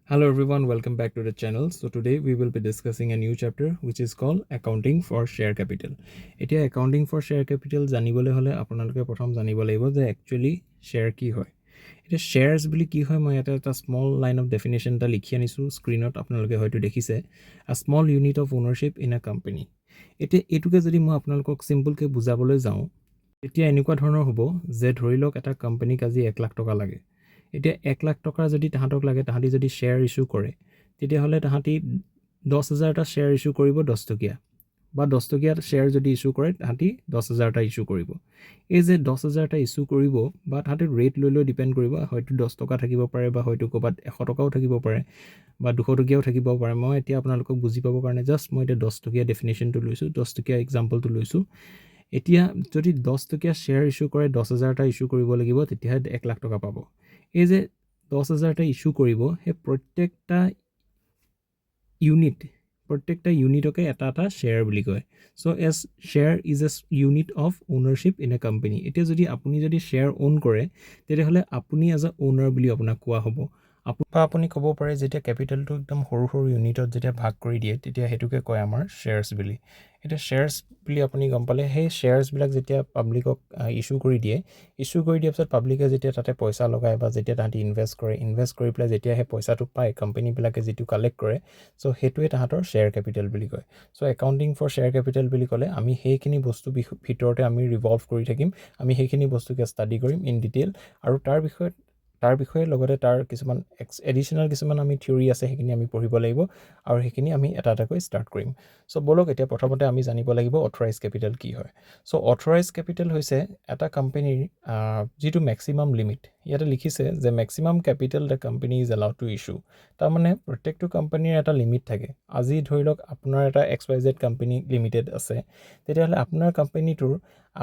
Hello everyone, welcome back to the channel. So today we will be discussing a new chapter which is called accounting for share capital. Etia accounting for share capital জানিবলে হলে আপোনালোকে প্ৰথম জানিব লাগিব যে actually share কি হয়। এটা shares বুলি কি হয় মই এটা small line of definition এটা লিখি আনিছো স্ক্ৰিনত আপোনালোকে হয়তো দেখিছে a small unit of ownership in a company। এতিয়া এটুকে যদি মই আপোনালোকক সিম্পলকে বুজাবলৈ যাওঁ তেতিয়া এনেকুৱা ধৰণৰ হ'ব যে ধৰি লওক এটা কোম্পানীক আজি 1 লাখ টকা লাগে। এতিয়া 1 লাখ টকা যদি তাহাঁতক লাগে তাহাঁতি যদি শ্বেয়াৰ ইস্যু কৰে তেতিয়াহ'লে তাহাঁতি 10,000টা শ্বেয়াৰ ইস্যু কৰিব 10 টকীয়া বা 10 টকীয়া শ্বেয়াৰ যদি ইস্যু কৰে তাহাঁতি 10,000টা ইস্যু কৰিব। এই যে 10,000টা ইস্যু কৰিব বা তাহাঁতি ৰেট লৈ ডিপেণ্ড কৰিব, হয়তো 10 টকা থাকিব পাৰে বা হয়তো ক'ৰবাত 100 টকাও থাকিব পাৰে বা 200 টকীয়াও থাকিব পাৰে। মই এতিয়া আপোনালোকক বুজি পাবৰ কাৰণে জাষ্ট মই এতিয়া 10 টকীয়া ডেফিনেশ্যনটো লৈছোঁ, 10 টকীয়া এক্সাম্পলটো লৈছোঁ। এতিয়া যদি 10 টকীয়া শ্বেয়াৰ ইস্যু কৰে 10,000টা ইস্যু কৰিব লাগিব তেতিয়াহে 1 লাখ টকা পাব। এই যে 10,000টা ইস্যু কৰিব সেই প্ৰত্যেকটা ইউনিটকে এটা শ্বেয়াৰ বুলি কয়। So' as share is a unit of ownership in a company. এতিয়া যদি আপুনি শ্বেয়াৰ অ'ন কৰে তেতিয়াহ'লে আপুনি এজ এ অ'নাৰ বুলি আপোনাক কোৱা হ'ব। আপুনি ক'ব পাৰে যেতিয়া কেপিটেলটো একদম সৰু ইউনিটত যেতিয়া ভাগ কৰি দিয়ে তেতিয়া সেইটোকে কয় আমাৰ শ্বেয়াৰ্ছ বুলি। এতিয়া শ্বেয়াৰ্ছ বুলি আপুনি গম পালে সেই শ্বেয়াৰ্ছবিলাক যেতিয়া পাব্লিকক ইস্যু কৰি দিয়াৰ পিছত পাব্লিকে যেতিয়া তাতে পইচা লগায় বা যেতিয়া তাহাঁতি ইনভেষ্ট কৰি পেলাই যেতিয়া সেই পইচাটো পায় কোম্পানীবিলাকে যিটো কালেক্ট কৰে, চ' সেইটোৱে তাহাঁতৰ শ্বেয়াৰ কেপিটেল বুলি কয়। চ' একাউণ্টিং ফৰ শ্বেয়াৰ কেপিটেল বুলি ক'লে আমি সেইখিনি বস্তু ভিতৰতে আমি ৰিভল্ভ কৰি থাকিম, আমি সেইখিনি বস্তুকে ষ্টাডি কৰিম ইন ডিটেইল আৰু তাৰ বিষয়ে লগতে তাৰ কিছুমান এডিশ্যনেল কিছুমান আমি থিয়ৰী আছে সেইখিনি আমি পঢ়িব লাগিব আৰু সেইখিনি আমি এটা এটাকৈ ষ্টাৰ্ট কৰিম। চ' ব'লক এতিয়া প্ৰথমতে আমি জানিব লাগিব অথৰাইজ কেপিটেল কি হয়। চ' অথৰাইজ কেপিটেল হৈছে এটা কোম্পানীৰ যিটো মেক্সিমাম লিমিট। ইয়াতে লিখিছে যে maximum capital the company is allowed to issue. তাৰমানে প্ৰত্যেকটো কোম্পানীৰ এটা লিমিট থাকে। আজি ধৰি লওক আপোনাৰ এটা XYZ কোম্পানী লিমিটেড আছে, তেতিয়াহ'লে আপোনাৰ কোম্পানীটোৰ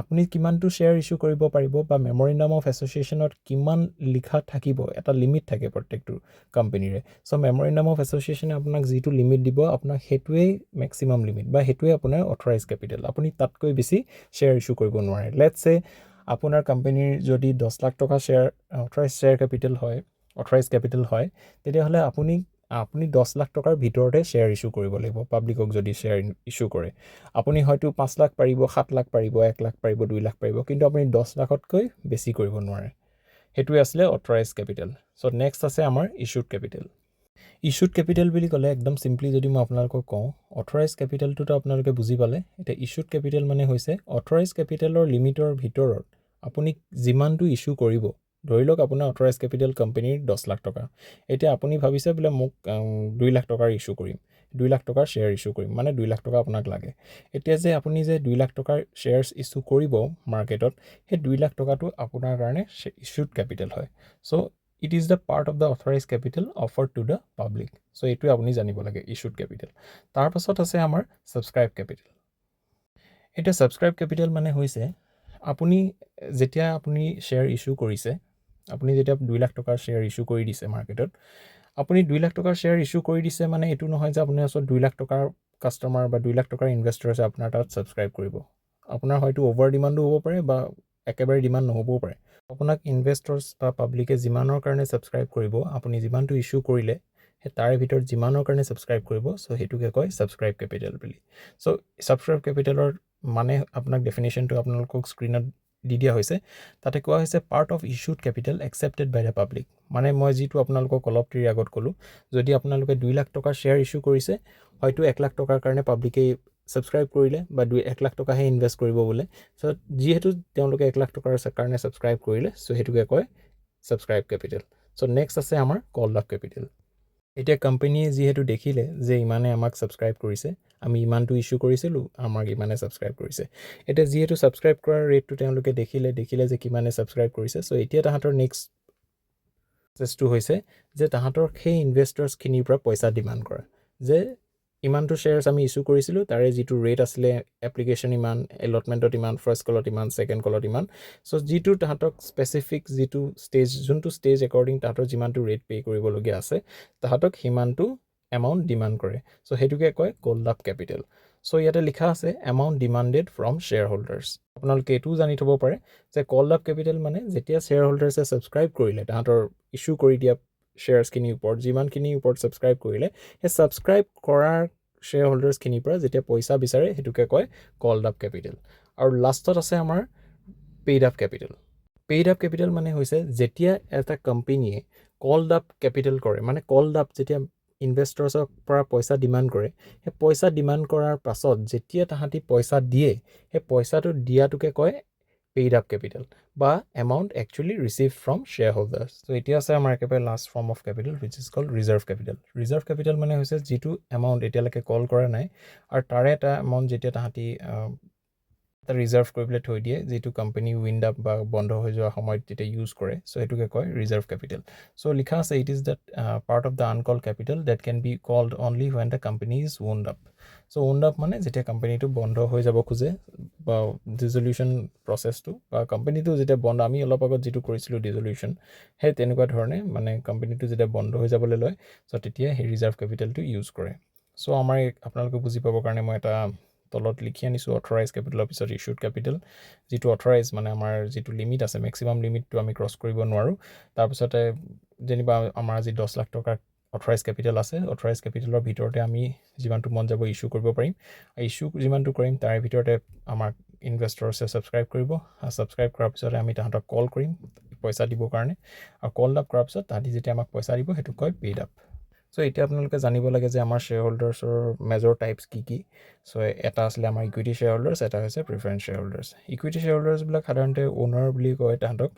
আপুনি কিমানটো শ্বেয়াৰ ইস্যু কৰিব পাৰিব বা মেমৰেণ্ডাম অফ এছ'চিয়েশ্যনত কিমান লিখা থাকিব, এটা লিমিট থাকে প্ৰত্যেকটো কোম্পানীৰে। চ' মেমৰেণ্ডাম অফ এছ'চিয়েশ্যনে আপোনাক যিটো লিমিট দিব আপোনাক সেইটোৱেই মেক্সিমাম লিমিট বা সেইটোৱে আপোনাৰ অথৰাইজ কেপিটেল। আপুনি তাতকৈ বেছি শ্বেয়াৰ ইস্যু কৰিব নোৱাৰে। লেটছ চে আপোনাৰ কোম্পানীৰ যদি 10 লাখ টকা অথৰাইজ কেপিটেল হয় তেতিয়াহ'লে আপুনি 10 লাখ টকাৰ ভিতৰতে শ্বেয়াৰ ইস্যু কৰিব লাগিব পাব্লিকক যদি শ্বেয়াৰ ইস্যু কৰে। আপুনি হয়তো 5 লাখ পাৰিব, 7 লাখ পাৰিব, 1 লাখ পাৰিব, 2 লাখ পাৰিব, কিন্তু আপুনি 10 লাখতকৈ বেছি কৰিব নোৱাৰে। সেইটোৱে আছিলে অথৰাইজ কেপিটেল। চ' নেক্সট আছে আমাৰ ইছ্যুড কেপিটেল। ইছ্যুড কেপিটেল বুলি ক'লে একদম চিম্পলি যদি মই আপোনালোকক কওঁ, অথৰাইজ কেপিটেলটোতো আপোনালোকে বুজি পালে। এতিয়া ইছ্যুড কেপিটেল মানে হৈছে অথৰাইজ কেপিটেলৰ লিমিটৰ ভিতৰত আপুনি যিমানটো ইস্যু কৰিব। ধৰি লওক আপোনাৰ অথৰাইজ কেপিটেল কোম্পানীৰ 10 লাখ টকা। এতিয়া আপুনি ভাবিছে বোলে মোক 2 লাখ টকাৰ ইস্যু কৰিম, 2 লাখ টকাৰ শ্বেয়াৰ ইস্যু কৰিম, মানে 2 লাখ টকা আপোনাক লাগে। এতিয়া যে আপুনি যে 2 লাখ টকাৰ শ্বেয়াৰ্ছ ইস্যু কৰিব মাৰ্কেটত, সেই 2 লাখ টকাটো আপোনাৰ কাৰণে ইছ্যুড কেপিটেল হয়। So' it is the part of the authorise capital offered to the public. So' এইটোৱে আপুনি জানিব লাগে ইছ্যুড কেপিটেল। তাৰপাছত আছে আমাৰ ছাবস্ক্ৰাইব কেপিটেল। এতিয়া ছাবস্ক্ৰাইব কেপিটেল মানে হৈছে যেতিয়া আপুনি শ্বেয়াৰ ইস্যু কৰিছে, আপুনি যেতিয়া 2 লাখ টকাৰ শ্বেয়াৰ ইস্যু কৰি দিছে মাৰ্কেটত, আপুনি 2 লাখ টকাৰ শ্বেয়াৰ ইস্যু কৰি দিছে মানে এইটো নহয় যে আপোনাৰ ওচৰত 2 লাখ টকাৰ কাষ্টমাৰ বা 2 লাখ টকাৰ ইনভেষ্টৰ আছে আপোনাৰ তাত ছাবস্ক্ৰাইব কৰিব। আপোনাৰ হয়তো অভাৰ ডিমাণ্ডো হ'ব পাৰে বা একেবাৰে ডিমাণ্ড নহ'বও পাৰে। আপোনাক ইনভেষ্টৰ্ছ বা পাব্লিকে যিমানৰ কাৰণে ছাবস্ক্ৰাইব কৰিব, আপুনি যিমানটো ইস্যু কৰিলে সেই তাৰে ভিতৰত যিমানৰ কাৰণে ছাবস্ক্ৰাইব কৰিব, চ' সেইটোকে কয় ছাবস্ক্ৰাইব কেপিটেল বুলি। চ' ছাবস্ক্ৰাইব কেপিটেলৰ মানে আপোনাক ডেফিনেশ্যনটো আপোনালোকক স্ক্ৰীনত দি দিয়া হৈছে। তাতে কোৱা হৈছে part of issued capital accepted by the public. মানে মই যিটো আপোনালোকক অলপ দেৰি আগত ক'লোঁ, যদি আপোনালোকে 2 লাখ টকাৰ শ্বেয়াৰ ইস্যু কৰিছে, হয়তো 1 লাখ টকাৰ কাৰণে পাব্লিকে ছাবস্ক্ৰাইব কৰিলে বা 1 লাখ টকাহে ইনভেষ্ট কৰিব বোলে। চ' যিহেতু তেওঁলোকে 1 লাখ টকাৰ কাৰণে ছাবস্ক্ৰাইব কৰিলে, চ' সেইটোকে কয় ছাবস্ক্ৰাইব কেপিটেল। চ' নেক্সট আছে আমাৰ কল্ড আপ কেপিটেল। এতিয়া কোম্পানীয়ে যিহেতু দেখিলে যে ইমানে আমাক ছাবস্ক্ৰাইব কৰিছে, আমি ইমানটো ইস্যু কৰিছিলোঁ, আমাক ইমানে ছাবস্ক্ৰাইব কৰিছে। এতিয়া যিহেতু ছাবস্ক্ৰাইব কৰাৰ ৰেটটো তেওঁলোকে দেখিলে যে কিমানে ছাবস্ক্ৰাইব কৰিছে, চ' এতিয়া তাহাঁতৰ নেক্সট প্ৰচেছটো হৈছে যে তাহাঁতৰ সেই ইনভেষ্টৰ্ছখিনিৰ পৰা পইচা ডিমাণ্ড কৰা। যে ইমানটো শ্বেয়াৰ্ছ আমি ইস্যু কৰিছিলোঁ, তাৰে যিটো ৰেট আছিলে এপ্লিকেশ্যন ইমান, এলটমেণ্টত ইমান, ফাৰ্ষ্ট কলত ইমান, ছেকেণ্ড কলত ইমান। চ' যিটো তাহাঁতক স্পেচিফিক যোনটো ষ্টেজ একৰ্ডিং তাহাঁতৰ যিমানটো ৰেট পে' কৰিবলগীয়া আছে, তাহাঁতক সিমানটো এমাউণ্ট ডিমাণ্ড কৰে। চ' সেইটোকে কয় কল্ড আপ কেপিটেল। চ' ইয়াতে লিখা আছে amount demanded from share holders. আপোনালোকে এইটোও জানি থ'ব পাৰে যে কল্ড আপ কেপিটেল মানে যেতিয়া শ্বেয়াৰ হোল্ডাৰ্ছে ছাবস্ক্ৰাইব কৰিলে, তাহাঁতৰ ইস্যু কৰি দিয়া শ্বেয়াৰ্ছখিনিৰ ওপৰত যিমানখিনিৰ ওপৰত ছাবস্ক্ৰাইব কৰিলে সেই ছাবস্ক্ৰাইব কৰাৰ শ্বেয়াৰ হোল্ডাৰ্ছখিনিৰ পৰা যেতিয়া পইচা বিচাৰে সেইটোকে কয় কল্ড আপ কেপিটেল। আৰু লাষ্টত আছে আমাৰ paid up capital. Paid up capital মানে হৈছে যেতিয়া এটা কোম্পেনীয়ে কল্ড আপ কেপিটেল কৰে, মানে কল্ড আপ যেতিয়া ইনভেষ্টৰ্ছৰ পৰা পইচা ডিমাণ্ড কৰে, সেই পইচা ডিমাণ্ড কৰাৰ পাছত যেতিয়া তাহাঁতি পইচা দিয়ে, সেই পইচাটো দিয়াটোকে কয় পেইড আপ কেপিটেল বা amount actually receive from share holders. ত' এতিয়া আছে আমাৰ একেবাৰে last form of capital which is called reserve capital. Reserve capital মানে হৈছে যিটো এমাউণ্ট এতিয়ালৈকে কল কৰা নাই আৰু তাৰে এটা এমাউণ্ট যেতিয়া তাহাঁতি এটা ৰিজাৰ্ভ কৰি পেলাই থৈ দিয়ে, যিটো কোম্পানী উইণ্ড আপ বা বন্ধ হৈ যোৱা সময়ত যেতিয়া ইউজ কৰে, চ' সেইটোকে কয় ৰিজাৰ্ভ কেপিটেল। চ' লিখা আছে it is that part of the uncalled capital that can be called only when the company is wound up. So' wound up মানে যেতিয়া কোম্পানীটো বন্ধ হৈ যাব খোজে বা ডিজলিউশ্যন প্ৰচেছটো বা কোম্পানীটো যেতিয়া বন্ধ, আমি অলপ আগত যিটো কৰিছিলোঁ ডিজলিউশ্যন, সেই তেনেকুৱা ধৰণে মানে কোম্পানীটো যেতিয়া বন্ধ হৈ যাবলৈ লয়, চ' তেতিয়া সেই ৰিজাৰ্ভ কেপিটেলটো ইউজ কৰে। চ' আমাৰ আপোনালোকে বুজি পাবৰ কাৰণে মই এটা তলত লিখি আনিছোঁ অথৰাইজ কেপিটেলৰ পিছত ইছ্যুড কেপিটেল, যিটো অথৰাইজ মানে আমাৰ যিটো লিমিট আছে, মেক্সিমাম লিমিটটো আমি ক্ৰছ কৰিব নোৱাৰোঁ। তাৰপিছতে যেনিবা আমাৰ আজি 10 লাখ টকাৰ অথৰাইজ কেপিটেল আছে, অথৰাইজ কেপিটেলৰ ভিতৰতে আমি যিমানটো মন যাব ইছ্যু কৰিব পাৰিম। ইছ্যু যিমানটো কৰিম তাৰে ভিতৰতে আমাক ইনভেষ্টৰ্ছে ছাবস্ক্ৰাইব কৰিব, ছাবস্ক্ৰাইব কৰাৰ পিছতে আমি তাহাঁতক কল কৰিম পইচা দিবৰ কাৰণে, আৰু কল আপ কৰাৰ পিছত তাহাঁতি যেতিয়া আমাক পইচা দিব সেইটো কয় পেইড আপ। চ' এতিয়া আপোনালোকে জানিব লাগে যে আমাৰ শ্বেয়াৰ হোল্ডাৰ্ছৰ মেজৰ টাইপছ কি কি। চ' এটা আছিলে আমাৰ ইকুইটি শ্বেয়াৰ হোল্ডাৰ্ছ, এটা হৈছে preference share holders. Equity share হোল্ডাৰ্ছবিলাক সাধাৰণতে অ'নাৰ বুলি কয় তাহাঁতক,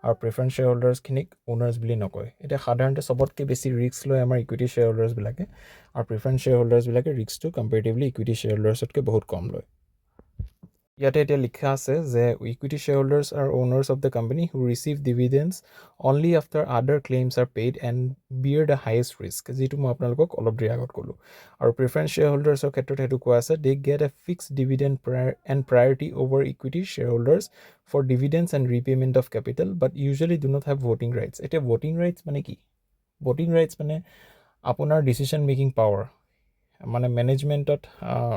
আৰু প্ৰিফাৰেঞ্চ শ্বেয়াৰ হোল্ডাৰ্ছখিনিক অ'নাৰ্ছ বুলি নকয়। এতিয়া সাধাৰণতে চবতকৈ বেছি ৰিস্ক লয় আমাৰ ইকুইটি শ্বেয়াৰ হোল্ডাৰ্ছবিলাকে, আৰু প্ৰিফাৰেঞ্চ শ্বেয়াৰ হোল্ডাৰ্ছবিলাকে ৰিস্কটো কম্পেৰিটিভলি ইকুইটি শ্বেয়াৰ হোল্ডাৰ্ছতকৈ বহুত কম লয়। ইয়াতে এতিয়া লিখা আছে যে equity share holders are owners of the company who receive dividends only after other claims are paid and bear the highest risk, যিটো মই আপোনালোকক অলপ দেৰি আগত ক'লোঁ। আৰু প্ৰিফাৰেঞ্চ শ্বেয়াৰ হোল্ডাৰ্ছৰ ক্ষেত্ৰত সেইটো কোৱা আছে they get a fixed dividend and priority over equity share holders for dividends and repayment of capital but usually do not have voting rights. এতিয়া ভোটিং ৰাইটছ মানে কি? ভোটিং ৰাইটছ মানে আপোনাৰ ডিচিশ্যন মেকিং পাৱাৰ, মানে মেনেজমেণ্টত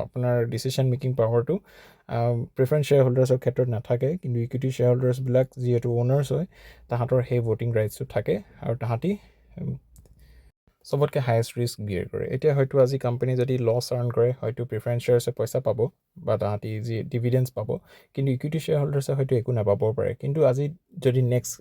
আপোনাৰ decision making পাৱাৰটো preference share হোল্ডাৰ্ছৰ ক্ষেত্ৰত নাথাকে, কিন্তু ইকুইটি শ্বেয়াৰ হোল্ডাৰ্ছবিলাক যিহেতু অ'নাৰ্ছ হয় তাহাঁতৰ সেই ভোটিং ৰাইটছটো থাকে, আৰু তাহাঁতি চবতকৈ হায়েষ্ট ৰিস্ক বিয়েৰ কৰে। এতিয়া হয়তো আজি কোম্পানী যদি লছ আৰ্ণ কৰে, হয়তো প্ৰিফাৰেঞ্চ শ্বেয়াৰ্ছে পইচা পাব বা তাহাঁতি যি ডিভিডেণ্ডছ পাব, কিন্তু ইকুইটি শ্বেয়াৰ হোল্ডাৰ্ছে হয়তো একো নাপাবও পাৰে। কিন্তু আজি যদি নেক্সট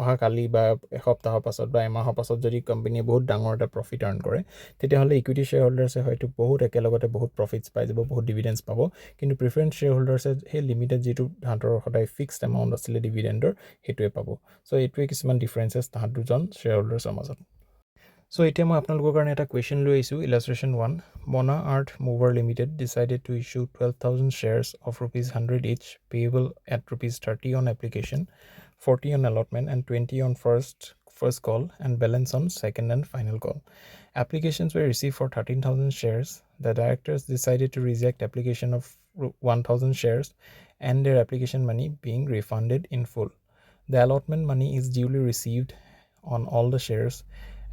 অহাকালি বা এসপ্তাহৰ পাছত বা এমাহৰ পাছত যদি কোম্পানীয়ে বহুত ডাঙৰ এটা প্ৰফিট আৰ্ণ কৰে, তেতিয়াহ'লে ইকুইটি শ্বেয়াৰ হোল্ডাৰ্ছে হয়তো বহুত একেলগতে বহুত প্ৰফিটছ পাই যাব, বহুত ডিভিডেণ্ডছ পাব, কিন্তু প্ৰিফাৰেঞ্চ শ্বেয়াৰ হোল্ডাৰ্ছে সেই লিমিটেড যিটো তাহাঁতৰ সদায় ফিক্সড এমাউণ্ট আছিলে ডিভিডেণ্ডৰ, সেইটোৱে পাব। চ' এইটোৱে কিছুমান ডিফাৰেঞ্চেছ তাহাঁত দুজন শ্বেয়াৰ হোল্ডাৰ্ছৰ মাজত। চ' এতিয়া মই আপোনালোকৰ কাৰণে এটা কুৱেশ্যন লৈ আহিছোঁ, illustration 1। Mona earth mover limited decided to issue 12,000 shares of ₹100 each, payable at ₹30 on application, 40 on allotment, and 20 on first call, and balance on second and final call. Applications were received for 13,000 shares. The directors decided to reject application of 1,000 shares and their application money being refunded in full. The allotment money is duly received on all the shares,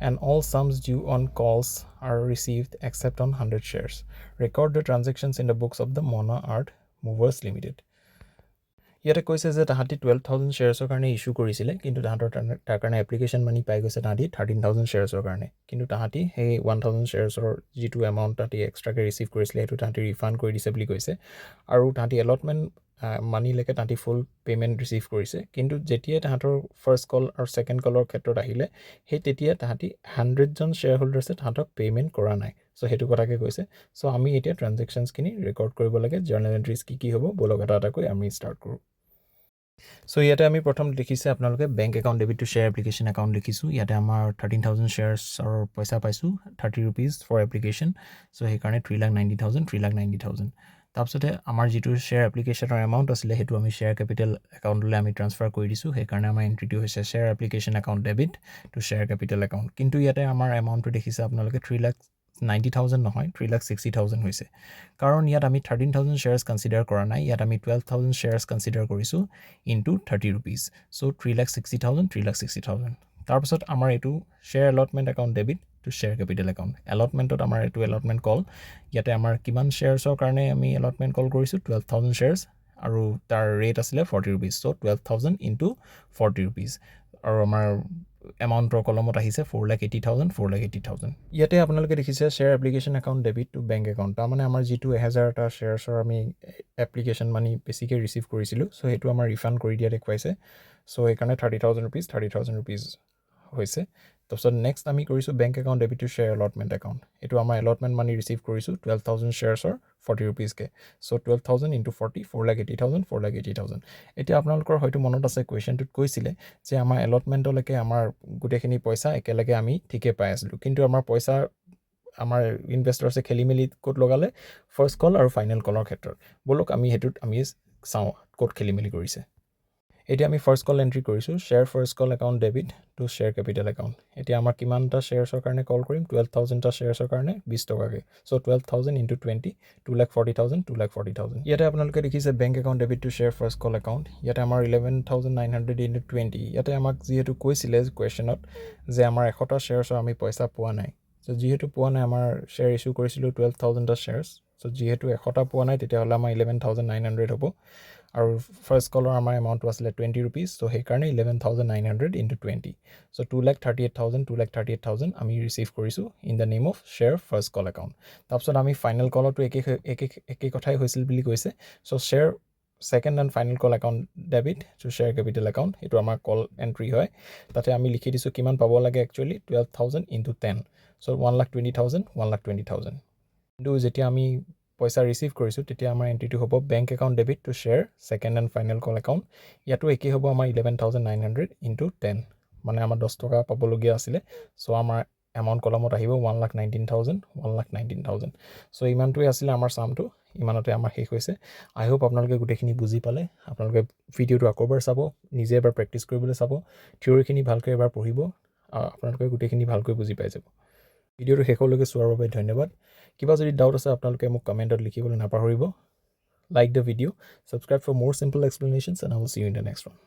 and all sums due on calls are received except on 100 shares. Record the transactions in the books of the Mona Art Movers Limited. ইয়াতে কৈছে যে তাহাঁতি 12,000 শ্বেয়াৰ্ছৰ কাৰণে issue কৰিছিলে, কিন্তু তাহাঁতৰ তাৰ কাৰণে এপ্লিকেশ্যন মানি পাই গৈছে তাহাঁতি 13,000 শ্বেয়াৰ্ছৰ কাৰণে, কিন্তু তাহাঁতি সেই 1,000 শ্বেয়াৰ্ছৰ যিটো এমাউণ্ট তাহাঁতি এক্সট্ৰাকৈ ৰিচিভ কৰিছিলে সেইটো তাহাঁতি ৰিফাণ্ড কৰি দিছে বুলি কৈছে, আৰু তাহাঁতি এলটমেণ্ট মানিলৈকে তাহাঁতি ফুল পে'মেণ্ট ৰিচিভ কৰিছে। কিন্তু যেতিয়াই তাহাঁতৰ ফাৰ্ষ্ট কল আৰু ছেকেণ্ড কলৰ ক্ষেত্ৰত আহিলে, সেই তেতিয়া তাহাঁতি 100জন শ্বেয়াৰ হোল্ডাৰ্ছে তাহাঁতক পে'মেণ্ট কৰা নাই। চ' সেইটো কথাকে কৈছে। চ' আমি এতিয়া ট্ৰানজেকশ্যনছখিনি ৰেকৰ্ড কৰিব লাগে। জাৰ্নেল এণ্ট্ৰিজ কি হ'ব বলক এটা এটাকৈ আমি ষ্টাৰ্ট কৰোঁ। চ' ইয়াতে আমি প্ৰথম লিখিছে আপোনালোকে bank account debit to share application account লিখিছোঁ। ইয়াতে আমাৰ 13,000 শ্বেয়াৰ্ছৰ পইচা পাইছোঁ, ₹30 ফৰ এপ্লিকেশ্যন। চ' সেইকাৰণে 3,90,000, 3,90,000। তাৰপিছতে আমাৰ যিটো শ্বেয়াৰ এপ্লিকেশ্যনৰ এমাউণ্ট আছিলে সেইটো আমি শ্বেয়াৰ কেপিটেল একাউণ্টলৈ আমি ট্ৰান্সফাৰ কৰি দিছোঁ, সেইকাৰণে আমাৰ এণ্ট্ৰিটো হৈছে share application account debit to share capital account. কিন্তু ইয়াতে আমাৰ এমাউণ্টটো দেখিছে আপোনালোকে 3,90,000 নহয়, 3,60,000 হৈছে, কাৰণ ইয়াত আমি 13,000 শ্বেয়াৰ্ছ কনচিডাৰ কৰা নাই, ইয়াত আমি 12,000 শ্বেয়াৰ্ছ কনচিডাৰ কৰিছোঁ ইনটু ₹30। চ' 3,60,000, 3,60,000। তাৰপিছত আমাৰ এইটো share allotment account debit to share capital account. এলটমেণ্টত আমাৰ এইটো এলটমেণ্ট কল, ইয়াতে আমাৰ কিমান শ্বেয়াৰ্ছৰ কাৰণে আমি এলটমেণ্ট কল কৰিছোঁ 12,000 শ্বেয়াৰ্ছ, আৰু তাৰ ৰেট আছিলে ₹40। চ' 12,000 ইনটু ₹40, আৰু আমাৰ এমাউণ্টৰ কলমত আহিছে 4,80,000 4,80,000 ইয়াতে আপোনালোকে দেখিছে share application account debit to bank account তাৰমানে আমাৰ যিটো 1000টা শ্বেয়াৰ্ছৰ আমি এপ্লিকেশ্যন মানি বেছিকৈ ৰিচিভ কৰিছিলোঁ চ' সেইটো আমাৰ ৰিফাণ্ড কৰি দিয়া দেখুৱাইছে চ' সেইকাৰণে 30,000 ৰুপিজ হৈছে তাৰপিছত নেক্সট আমি কৰিছোঁ bank account debit to share allotment account এইটো আমাৰ এলটমেণ্ট মানি ৰিচিভ কৰিছোঁ 12,000 শ্বেয়াৰ্ছৰ 40 ৰুপিজকৈ চ' 12,000 ইনটু 40 4,80,000 4,80,000 এতিয়া আপোনালোকৰ হয়তো মনত আছে কুৱেশ্যনটোত কৈছিলে যে আমাৰ এলটমেণ্টলৈকে আমাৰ গোটেইখিনি পইচা একেলগে আমি ঠিকে পাই আছিলোঁ কিন্তু আমাৰ পইচা আমাৰ ইনভেষ্টৰ্ছে খেলি মেলি ক'ত লগালে ফাৰ্ষ্ট কল আৰু ফাইনেল কলৰ ক্ষেত্ৰত ব'লক আমি সেইটোত আমি চাওঁ ক'ত খেলি মেলি কৰিছে এতিয়া আমি ফাৰ্ষ্ট কল এণ্ট্ৰি কৰিছোঁ share first call account debit to share capital account এতিয়া আমাৰ কিমানটা শ্বেয়াৰ্ছৰ কাৰণে কল কৰিম 12,000টা শ্বেয়াৰ্ছৰ কাৰণে 20 টকাকৈ চ' 12,000 ইনটু 20 2,40,000 2,40,000 ইয়াতে আপোনালোকে দেখিছে bank account debit to share first call account ইয়াতে আমাৰ 11,900 ইনটু 20 ইয়াতে আমাক যিহেতু কৈছিলে কুৱেশ্যনত যে আমাৰ 100টা শ্বেয়াৰ্ছৰ আমি পইচা পোৱা নাই চ' যিহেতু পোৱা নাই আমাৰ শ্বেয়াৰ ইছ্যু কৰিছিলোঁ 12,000টা শ্বেয়াৰ্ছ চ' যিহেতু 100টা পোৱা নাই তেতিয়াহ'লে আমাৰ 11,900 হ'ব আৰু ফাৰ্ষ্ট কলৰ আমাৰ এমাউণ্টটো আছিলে 20 ৰুপিজ চ' সেইকাৰণে 11,900 ইনটু 20 চ' 2,38,000 2,38,000 আমি ৰিচিভ কৰিছোঁ in the name of share first call account তাৰপিছত আমি ফাইনেল কলতো একেই কথাই হৈছিল বুলি কৈছে so' share second and final call account debit to share capital account এইটো আমাৰ কল এণ্ট্ৰি হয় তাতে আমি লিখি দিছোঁ কিমান পাব লাগে একচুৱেলি 12,000 ইনটু 10 চ' 1,20,000 1,20,000 কিন্তু যেতিয়া আমি পইচা ৰিচিভ কৰিছোঁ তেতিয়া আমাৰ এণ্ট্ৰিটো হ'ব bank account debit to share second and final call account ইয়াতো একেই হ'ব আমাৰ 11,900 ইনটু 10 মানে আমাৰ 10 টকা পাবলগীয়া আছিলে চ' আমাৰ এমাউণ্ট কলমত আহিব 1,19,000 1,19,000 চ' ইমানটোৱে আছিলে আমাৰ চামটো ইমানতে আমাৰ শেষ হৈছে আই হোপ আপোনালোকে গোটেইখিনি বুজি পালে আপোনালোকে ভিডিঅ'টো আকৌ এবাৰ চাব নিজে এবাৰ প্ৰেক্টিছ কৰিবলৈ চাব থিয়ৰিখিনি ভালকৈ এবাৰ পঢ়িব আপোনালোকে গোটেইখিনি ভালকৈ বুজি পাই যাব ভিডিঅ'টো শেষলৈকে চোৱাৰ বাবে ধন্যবাদ কিবা যদি ডাউট আছে আপোনালোকে মোক কমেণ্টত লিখিবলৈ নাপাহৰিব like the video' subscribe for মোৰ simple explanations and I will see you in the next one